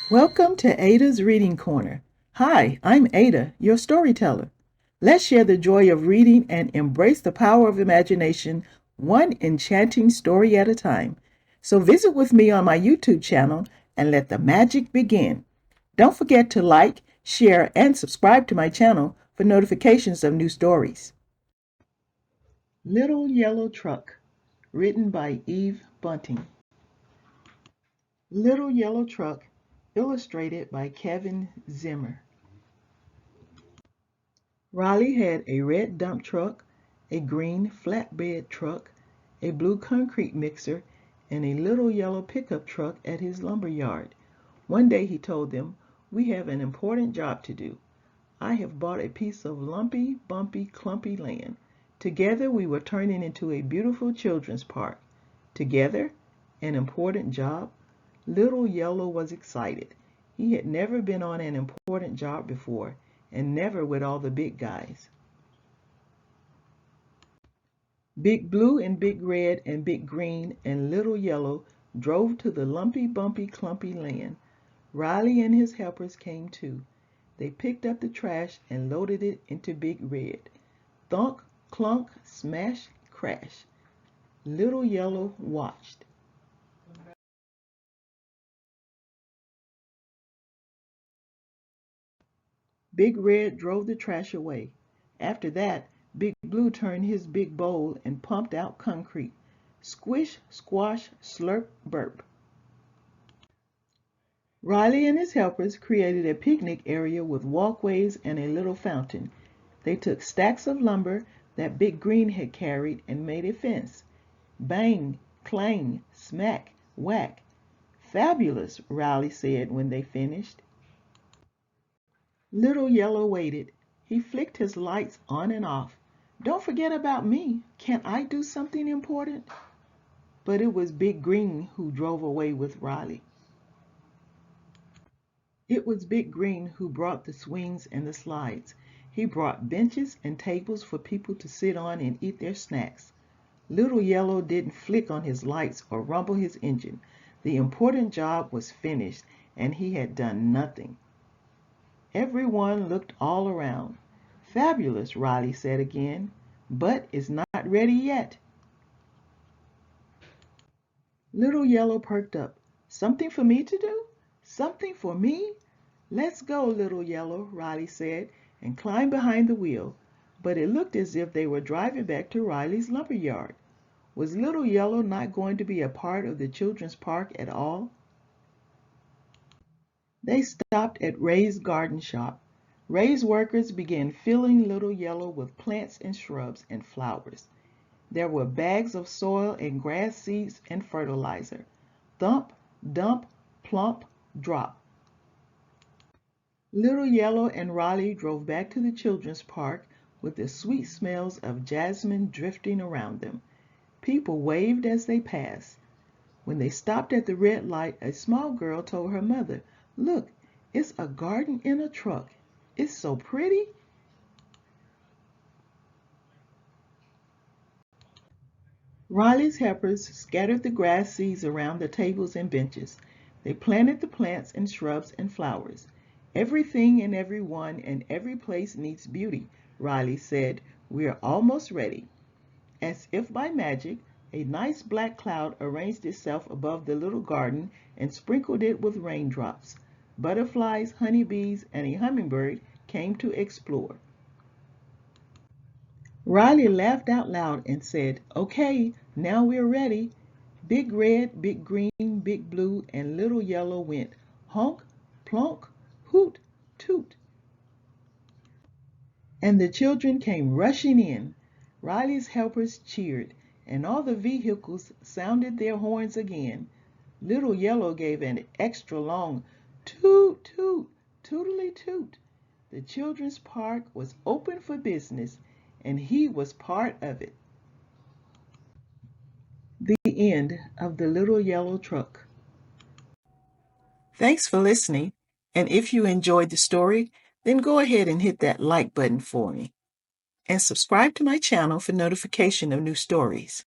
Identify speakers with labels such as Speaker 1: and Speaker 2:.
Speaker 1: Welcome to Ada's Reading Corner. Hi, I'm Ada, your storyteller. Let's share the joy of reading and embrace the power of imagination, one enchanting story at a time. So visit with me on my YouTube channel and let the magic begin. Don't forget to like, share, and subscribe to my channel for notifications of new stories. Little Yellow Truck, written by Eve Bunting. Little Yellow Truck, illustrated by Kevin Zimmer. Riley had a red dump truck, a green flatbed truck, a blue concrete mixer, and a little yellow pickup truck at his lumberyard. One day he told them, "We have an important job to do. I have bought a piece of lumpy, bumpy, clumpy land. Together we will turn it into a beautiful children's park." Together? An important job? Little Yellow was excited. He had never been on an important job before, and never with all the big guys. Big Blue and Big Red and Big Green and Little Yellow drove to the lumpy, bumpy, clumpy land. Riley and his helpers came too. They picked up the trash and loaded it into Big Red. Thunk, clunk, smash, crash. Little Yellow watched. Big Red drove the trash away. After that, Big Blue turned his big bowl and pumped out concrete. Squish, squash, slurp, burp. Riley and his helpers created a picnic area with walkways and a little fountain. They took stacks of lumber that Big Green had carried and made a fence. Bang, clang, smack, whack. "Fabulous," Riley said when they finished. Little Yellow waited. He flicked his lights on and off. "Don't forget about me. Can't I do something important?" But it was Big Green who drove away with Riley. It was Big Green who brought the swings and the slides. He brought benches and tables for people to sit on and eat their snacks. Little Yellow didn't flick on his lights or rumble his engine. The important job was finished, and he had done nothing. Everyone looked all around. "Fabulous," Riley said again, "but it's not ready yet." Little Yellow perked up. "Something for me to do? Something for me? Let's go, Little Yellow," Riley said, and climbed behind the wheel. But it looked as if they were driving back to Riley's lumberyard. Was Little Yellow not going to be a part of the children's park at all? They stopped at Ray's garden shop. Ray's workers began filling Little Yellow with plants and shrubs and flowers. There were bags of soil and grass seeds and fertilizer. Thump, dump, plump, drop. Little Yellow and Riley drove back to the children's park with the sweet smells of jasmine drifting around them. People waved as they passed. When they stopped at the red light, a small girl told her mother, "Look, it's a garden in a truck. It's so pretty." Riley's helpers scattered the grass seeds around the tables and benches. They planted the plants and shrubs and flowers. "Everything and everyone and every place needs beauty," Riley said. "We're almost ready." As if by magic, a nice black cloud arranged itself above the little garden and sprinkled it with raindrops. Butterflies, honeybees, and a hummingbird came to explore. Riley laughed out loud and said, "Okay, now we're ready." Big Red, Big Green, Big Blue, and Little Yellow went honk, plonk, hoot, toot. And the children came rushing in. Riley's helpers cheered, and all the vehicles sounded their horns again. Little Yellow gave an extra long toot, toot, tootly toot. The children's park was open for business, and he was part of it. The end of the Little Yellow Truck. Thanks for listening, and if you enjoyed the story, then go ahead and hit that like button for me. And subscribe to my channel for notification of new stories.